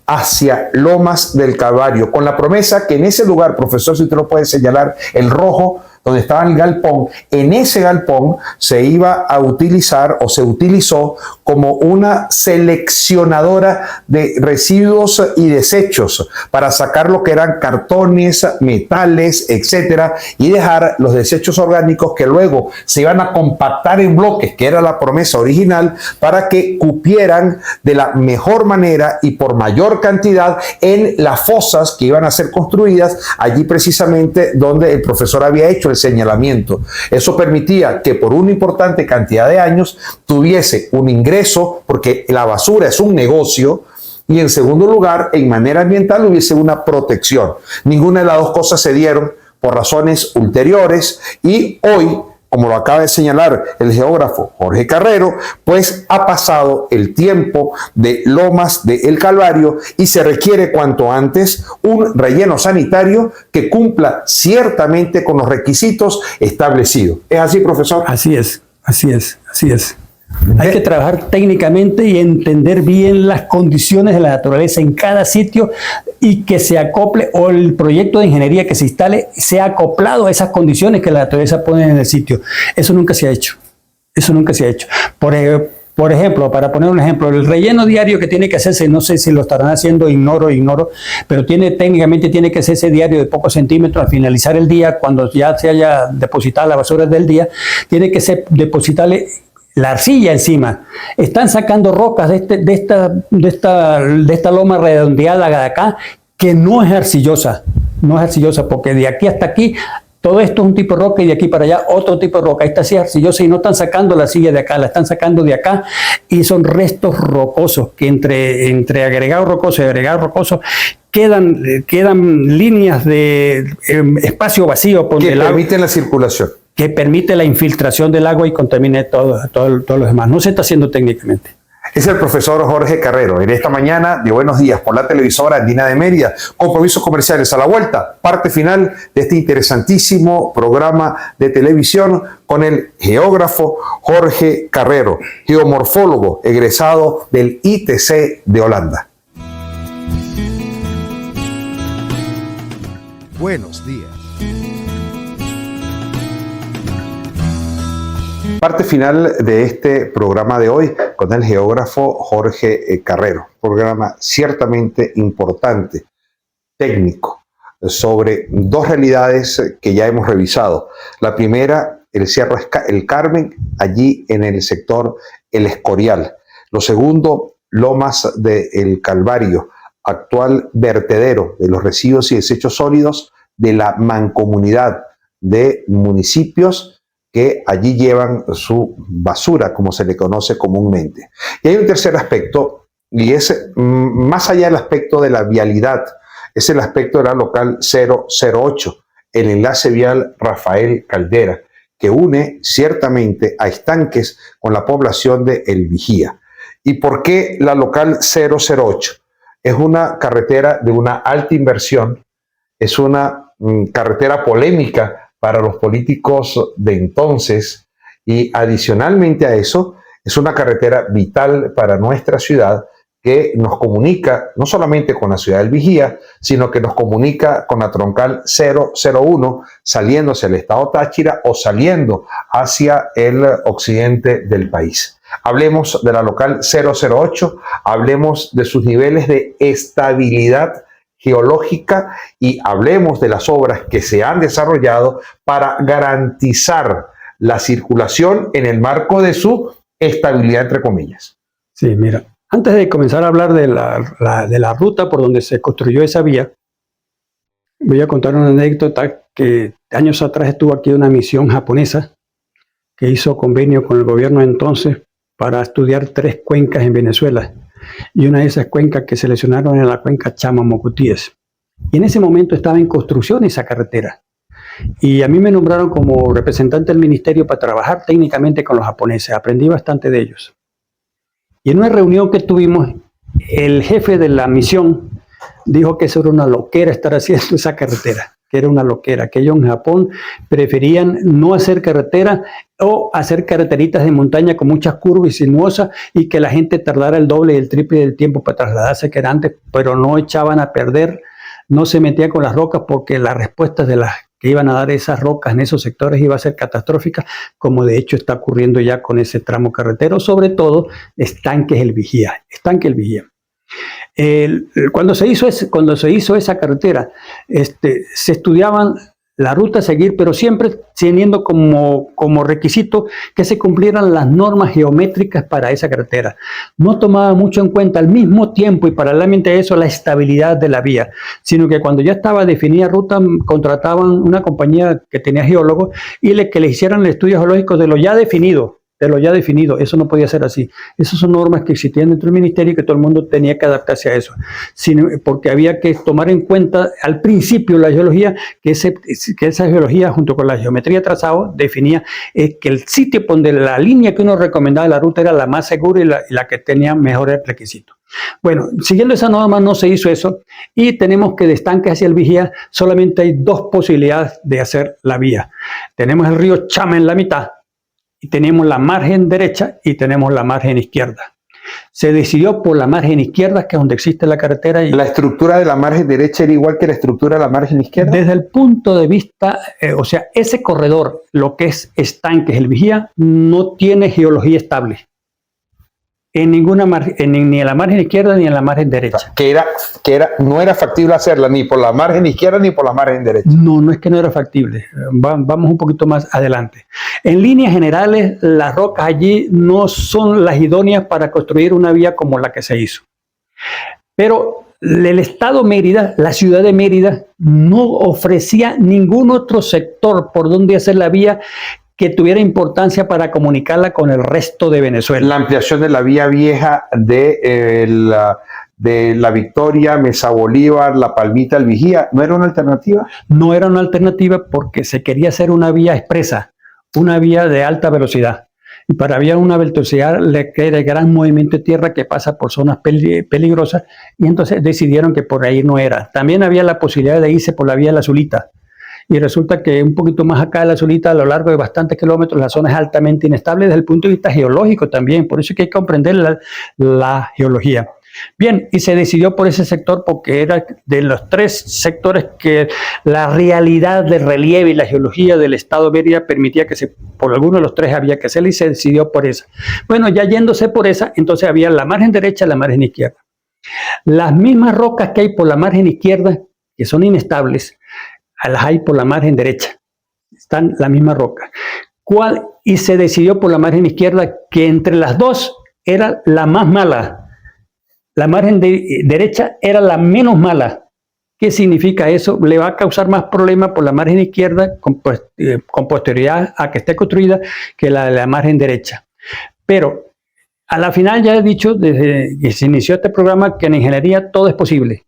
hacia Lomas del Calvario, con la promesa que en ese lugar, profesor, si usted lo puede señalar, el rojo, donde estaba el galpón, en ese galpón se iba a utilizar o se utilizó como una seleccionadora de residuos y desechos para sacar lo que eran cartones, metales, etcétera, y dejar los desechos orgánicos que luego se iban a compactar en bloques, que era la promesa original, para que cupieran de la mejor manera y por mayor cantidad en las fosas que iban a ser construidas allí precisamente donde el profesor había hecho el señalamiento. Eso permitía que por una importante cantidad de años tuviese un ingreso, porque la basura es un negocio, y en segundo lugar, en manera ambiental hubiese una protección. Ninguna de las dos cosas se dieron por razones ulteriores, y hoy, como lo acaba de señalar el geógrafo Jorge Carrero, pues ha pasado el tiempo de Lomas de El Calvario y se requiere cuanto antes un relleno sanitario que cumpla ciertamente con los requisitos establecidos. ¿Es así, profesor? Así es, así es, así es. Hay que trabajar técnicamente y entender bien las condiciones de la naturaleza en cada sitio y que se acople, o el proyecto de ingeniería que se instale sea acoplado a esas condiciones que la naturaleza pone en el sitio. Eso nunca se ha hecho. Eso nunca se ha hecho. Por ejemplo, para poner un ejemplo, el relleno diario que tiene que hacerse, no sé si lo estarán haciendo, ignoro, pero técnicamente tiene que hacerse diario de pocos centímetros al finalizar el día, cuando ya se haya depositado la basura del día, tiene que ser depositarle la arcilla encima. Están sacando rocas de esta loma redondeada de acá, que no es arcillosa, porque de aquí hasta aquí todo esto es un tipo de roca y de aquí para allá otro tipo de roca. Esta sí es arcillosa y no están sacando la arcilla de acá, la están sacando de acá, y son restos rocosos que entre agregado rocoso y agregado rocoso quedan líneas de espacio vacío que permiten la circulación, que permite la infiltración del agua y contamine todo lo demás. No se está haciendo técnicamente. Es el profesor Jorge Carrero en esta mañana de Buenos Días por la televisora Andina de Mérida. Compromisos comerciales a la vuelta, parte final de este interesantísimo programa de televisión con el geógrafo Jorge Carrero, geomorfólogo egresado del ITC de Holanda. Buenos días. Parte final de este programa de hoy con el geógrafo Jorge Carrero. Programa ciertamente importante, técnico, sobre dos realidades que ya hemos revisado. La primera, el Cerro El Carmen, allí en el sector El Escorial. Lo segundo, Lomas de El Calvario, actual vertedero de los residuos y desechos sólidos de la mancomunidad de municipios que allí llevan su basura, como se le conoce comúnmente. Y hay un tercer aspecto, y es más allá del aspecto de la vialidad, es el aspecto de la local 008, el enlace vial Rafael Caldera, que une ciertamente a Estanques con la población de El Vigía. ¿Y por qué la local 008? Es una carretera de una alta inversión, es una carretera polémica para los políticos de entonces, y adicionalmente a eso, es una carretera vital para nuestra ciudad que nos comunica no solamente con la ciudad del Vigía, sino que nos comunica con la troncal 001, saliendo hacia el estado Táchira o saliendo hacia el occidente del país. Hablemos de la local 008, hablemos de sus niveles de estabilidad geológica y hablemos de las obras que se han desarrollado para garantizar la circulación en el marco de su estabilidad, entre comillas. Sí, mira, antes de comenzar a hablar de la ruta por donde se construyó esa vía, voy a contar una anécdota que años atrás estuvo aquí una misión japonesa que hizo convenio con el gobierno entonces para estudiar 3 cuencas en Venezuela. Y una de esas cuencas que seleccionaron era la cuenca Chama-Mocutíes. Y en ese momento estaba en construcción esa carretera. Y a mí me nombraron como representante del ministerio para trabajar técnicamente con los japoneses. Aprendí bastante de ellos. Y en una reunión que tuvimos, el jefe de la misión dijo que eso era una loquera estar haciendo esa carretera, que era una loquera, que ellos en Japón preferían no hacer carretera o hacer carreteritas de montaña con muchas curvas y sinuosas y que la gente tardara el doble y el triple del tiempo para trasladarse que era antes, pero no echaban a perder, no se metían con las rocas porque las respuestas de las que iban a dar esas rocas en esos sectores iba a ser catastrófica, como de hecho está ocurriendo ya con ese tramo carretero, sobre todo Estanques El Vigía. Cuando se hizo esa carretera, se estudiaban la ruta a seguir, pero siempre teniendo como requisito que se cumplieran las normas geométricas para esa carretera. No tomaba mucho en cuenta al mismo tiempo y paralelamente a eso la estabilidad de la vía, sino que cuando ya estaba definida ruta, contrataban una compañía que tenía geólogos y que le hicieran el estudio geológico de lo ya definido. Eso no podía ser así. Esas son normas que existían dentro del ministerio y que todo el mundo tenía que adaptarse a eso. Porque había que tomar en cuenta al principio la geología, que esa geología junto con la geometría de trazado definía que el sitio donde la línea que uno recomendaba de la ruta era la más segura y la que tenía mejores requisitos. Bueno, siguiendo esa norma no se hizo eso y tenemos que de Estanques hacia El Vigía solamente hay dos posibilidades de hacer la vía. Tenemos el río Chama en la mitad, y tenemos la margen derecha y tenemos la margen izquierda. Se decidió por la margen izquierda, que es donde existe la carretera. ¿La estructura de la margen derecha era igual que la estructura de la margen izquierda? Desde el punto de vista, ese corredor, lo que es Estanques El Vigía, no tiene geología estable. En ninguna margen, ni en la margen izquierda ni en la margen derecha. No era factible hacerla ni por la margen izquierda ni por la margen derecha. No es que no era factible. Vamos un poquito más adelante. En líneas generales, las rocas allí no son las idóneas para construir una vía como la que se hizo. Pero el estado Mérida, la ciudad de Mérida, no ofrecía ningún otro sector por donde hacer la vía que tuviera importancia para comunicarla con el resto de Venezuela. La ampliación de la vía vieja de la Victoria, Mesa Bolívar, La Palmita, El Vigía, ¿no era una alternativa? No era una alternativa porque se quería hacer una vía expresa, una vía de alta velocidad. Y para vía una velocidad le queda gran movimiento de tierra que pasa por zonas peligrosas y entonces decidieron que por ahí no era. También había la posibilidad de irse por la vía de La Zulita. Y resulta que un poquito más acá de La Zulita, a lo largo de bastantes kilómetros, la zona es altamente inestable desde el punto de vista geológico también. Por eso es que hay que comprender la geología. Bien, y se decidió por ese sector porque era de los tres sectores que la realidad del relieve y la geología del estado de Mérida permitía que por alguno de los tres había que hacerlo y se decidió por esa. Bueno, ya yéndose por esa, entonces había la margen derecha y la margen izquierda. Las mismas rocas que hay por la margen izquierda, que son inestables, las hay por la margen derecha. Están la misma roca. Y se decidió por la margen izquierda que entre las dos era la más mala. La margen derecha era la menos mala. ¿Qué significa eso? Le va a causar más problemas por la margen izquierda con posterioridad a que esté construida que la margen derecha. Pero a la final ya he dicho desde que se inició este programa que en ingeniería todo es posible.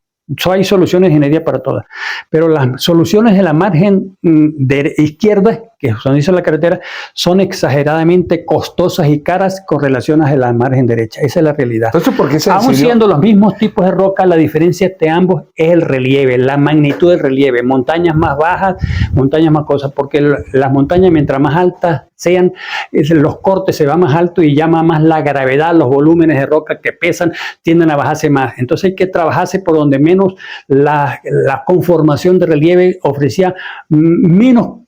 Hay soluciones de ingeniería para todas, pero las soluciones de la margen de izquierda, que son dice la carretera, son exageradamente costosas y caras con relación a la margen derecha. Esa es la realidad. Entonces, ¿por qué se Aún decidió? siendo los mismos tipos de roca, la diferencia entre ambos es el relieve, la magnitud del relieve. Montañas más bajas, montañas más cosas, porque las montañas mientras más altas sean, los cortes se van más alto y llama más la gravedad, los volúmenes de roca que pesan tienden a bajarse más. Entonces hay que trabajarse por donde menos la conformación de relieve ofrecía menos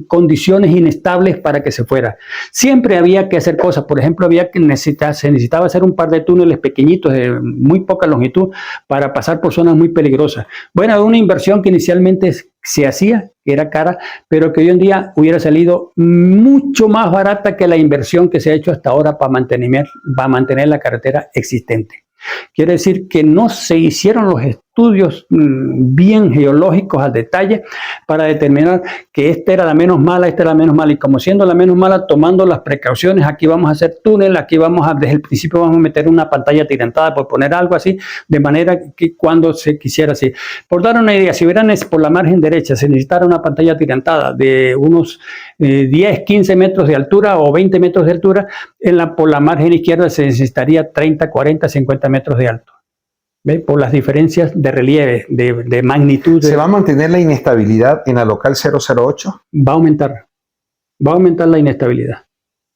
condiciones inestables para que se fuera. Siempre había que hacer cosas, por ejemplo, se necesitaba hacer un par de túneles pequeñitos de muy poca longitud para pasar por zonas muy peligrosas. Bueno, una inversión que inicialmente se hacía, que era cara, pero que hoy en día hubiera salido mucho más barata que la inversión que se ha hecho hasta ahora para mantener la carretera existente. Quiere decir que no se hicieron los estudios bien geológicos al detalle para determinar que esta era la menos mala, esta era la menos mala, y como siendo la menos mala, tomando las precauciones, aquí vamos a hacer túnel, aquí desde el principio vamos a meter una pantalla atirantada, por poner algo así, de manera que cuando se quisiera así. Por dar una idea, si hubieran por la margen derecha se necesitara una pantalla atirantada de unos 10, 15 metros de altura o 20 metros de altura, por la margen izquierda se necesitaría 30, 40, 50 metros de alto. ¿Ve? Por las diferencias de relieve, de magnitud. ¿Se va a mantener la inestabilidad en la local 008? Va a aumentar la inestabilidad.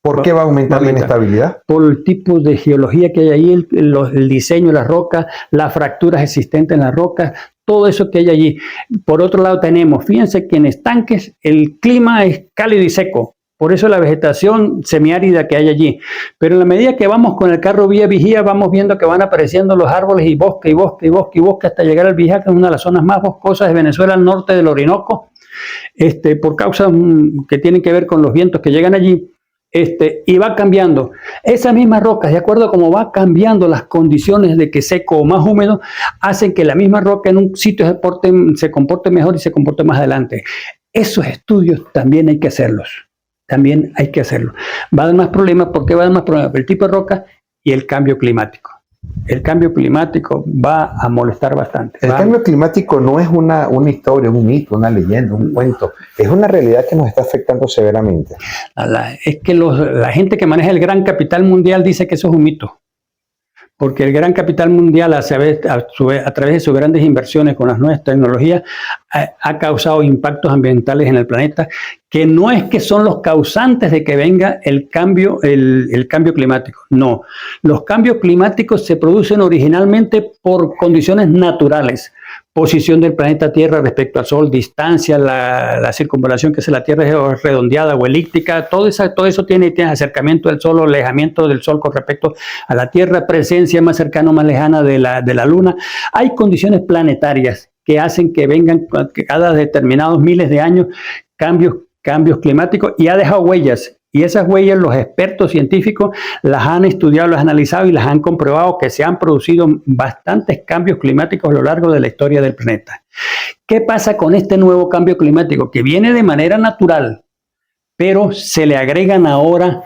¿Por qué va a aumentar la inestabilidad? Por el tipo de geología que hay ahí, el diseño de las rocas, las fracturas existentes en las rocas, todo eso que hay allí. Por otro lado tenemos, fíjense que en estanques el clima es cálido y seco. Por eso la vegetación semiárida que hay allí. Pero en la medida que vamos con el carro vía Vigía, vamos viendo que van apareciendo los árboles y bosque, y bosque, y bosque, y bosque, hasta llegar al Vigía, que es una de las zonas más boscosas de Venezuela, al norte del Orinoco, por causas que tienen que ver con los vientos que llegan allí. Y va cambiando. Esas mismas rocas, de acuerdo a cómo va cambiando las condiciones de que seco o más húmedo, hacen que la misma roca en un sitio se comporte mejor y se comporte más adelante. Esos estudios también hay que hacerlos. También hay que hacerlo. Va a dar más problemas. ¿Por qué va a dar más problemas? El tipo de roca y el cambio climático. El cambio climático va a molestar bastante. El cambio climático no es una historia, un mito, una leyenda, un cuento. Es una realidad que nos está afectando severamente. Es que la gente que maneja el gran capital mundial dice que eso es un mito. Porque el gran capital mundial, a través de sus grandes inversiones con las nuevas tecnologías, ha causado impactos ambientales en el planeta, que no es que son los causantes de que venga el cambio climático. No, los cambios climáticos se producen originalmente por condiciones naturales. Posición del planeta Tierra respecto al Sol, distancia, la circunvalación que hace la Tierra es redondeada o elíptica, todo eso tiene acercamiento del Sol o alejamiento del Sol con respecto a la Tierra, presencia más cercana o más lejana de la Luna. Hay condiciones planetarias que hacen que vengan cada determinados miles de años cambios climáticos, y ha dejado huellas. Y esas huellas los expertos científicos las han estudiado, las han analizado y las han comprobado que se han producido bastantes cambios climáticos a lo largo de la historia del planeta. ¿Qué pasa con este nuevo cambio climático? Que viene de manera natural, pero se le agregan ahora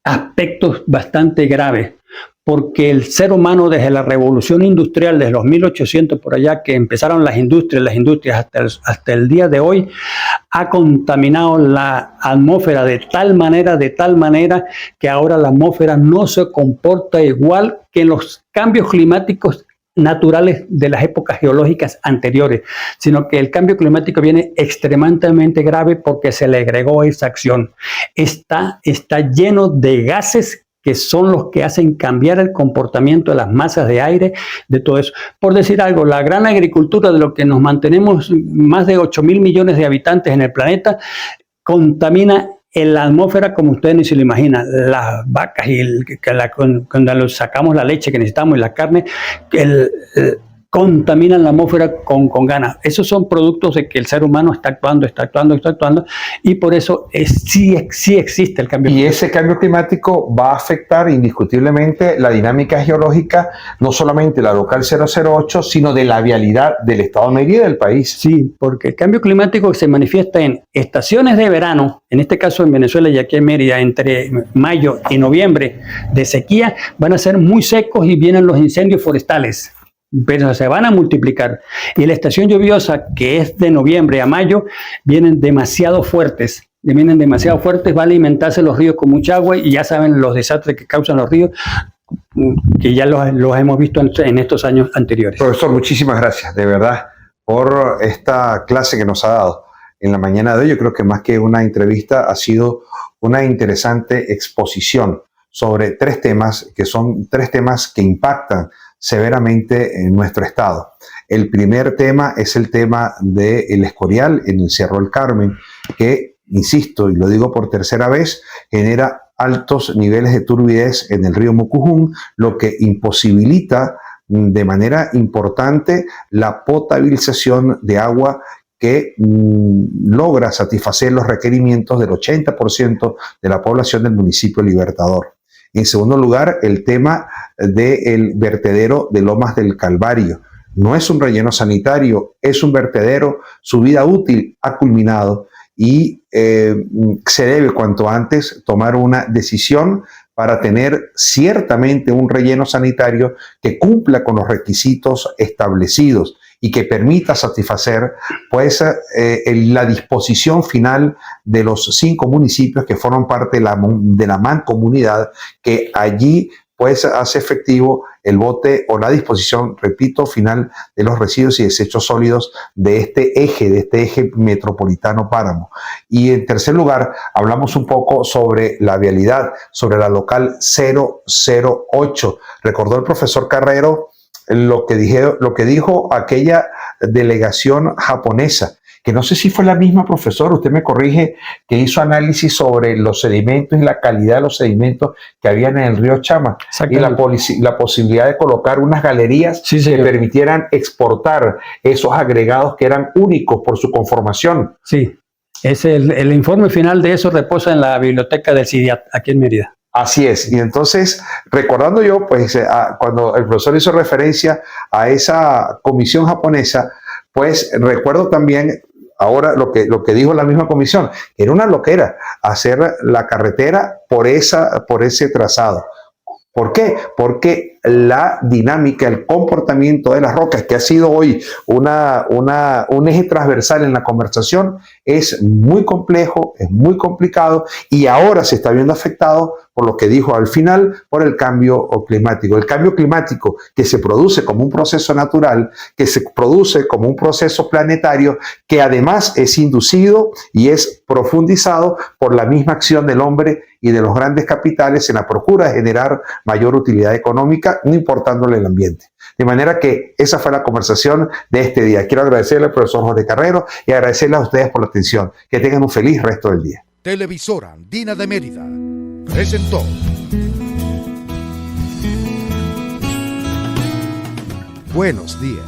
aspectos bastante graves, porque el ser humano desde la revolución industrial, desde los 1800 por allá, que empezaron las industrias hasta el día de hoy, ha contaminado la atmósfera de tal manera que ahora la atmósfera no se comporta igual que en los cambios climáticos naturales de las épocas geológicas anteriores, sino que el cambio climático viene extremadamente grave porque se le agregó esa acción. Está lleno de gases que son los que hacen cambiar el comportamiento de las masas de aire, de todo eso. Por decir algo, la gran agricultura de lo que nos mantenemos, más de 8.000 millones de habitantes en el planeta, contamina en la atmósfera como ustedes ni se lo imaginan. Las vacas cuando sacamos la leche que necesitamos y la carne, contaminan la atmósfera con ganas. Esos son productos de que el ser humano está actuando, y por eso sí existe el cambio climático. Y ese cambio climático va a afectar indiscutiblemente la dinámica geológica, no solamente la local 008, sino de la vialidad del estado de Mérida del país. Sí, porque el cambio climático se manifiesta en estaciones de verano, en este caso en Venezuela y aquí en Mérida, entre mayo y noviembre de sequía, van a ser muy secos y vienen los incendios forestales. Pero se van a multiplicar. Y la estación lluviosa, que es de noviembre a mayo, vienen demasiado fuertes, va a alimentarse los ríos con mucha agua, y ya saben los desastres que causan los ríos, que ya los hemos visto en estos años anteriores. Profesor, muchísimas gracias, de verdad, por esta clase que nos ha dado en la mañana de hoy. Yo creo que más que una entrevista, ha sido una interesante exposición sobre tres temas que impactan severamente en nuestro estado. El primer tema es el tema del Escorial en el Cerro del Carmen, que, insisto, y lo digo por tercera vez, genera altos niveles de turbidez en el río Mucujún, lo que imposibilita de manera importante la potabilización de agua que logra satisfacer los requerimientos del 80% de la población del municipio Libertador. En segundo lugar, el tema del vertedero de Lomas del Calvario. No es un relleno sanitario, es un vertedero. Su vida útil ha culminado y se debe cuanto antes tomar una decisión para tener ciertamente un relleno sanitario que cumpla con los requisitos establecidos y que permita satisfacer pues la disposición final de los 5 municipios que forman parte de la mancomunidad, que allí pues hace efectivo el bote o la disposición, repito, final de los residuos y desechos sólidos de este eje metropolitano Páramo. Y en tercer lugar, hablamos un poco sobre la vialidad, sobre la local 008. Recordó el profesor Carrero lo que dijo aquella delegación japonesa, que no sé si fue la misma profesora, usted me corrige, que hizo análisis sobre los sedimentos y la calidad de los sedimentos que habían en el río Chama y la posibilidad de colocar unas galerías que permitieran exportar esos agregados que eran únicos por su conformación. Sí, el informe final de eso reposa en la biblioteca del CIDIAT, aquí en Mérida. Así es, y entonces, recordando yo, pues cuando el profesor hizo referencia a esa comisión japonesa, pues recuerdo también ahora lo que dijo la misma comisión, era una loquera hacer la carretera por ese trazado. ¿Por qué? Porque la dinámica, el comportamiento de las rocas, que ha sido hoy un eje transversal en la conversación, es muy complejo, es muy complicado y ahora se está viendo afectado por lo que dijo al final, por el cambio climático. El cambio climático que se produce como un proceso natural, que se produce como un proceso planetario, que además es inducido y es profundizado por la misma acción del hombre y de los grandes capitales en la procura de generar mayor utilidad económica, no importándole el ambiente. De manera que esa fue la conversación de este día. Quiero agradecerle al profesor Jorge Carrero y agradecerle a ustedes por la atención. Que tengan un feliz resto del día. Televisora Andina de Mérida presentó Buenos Días.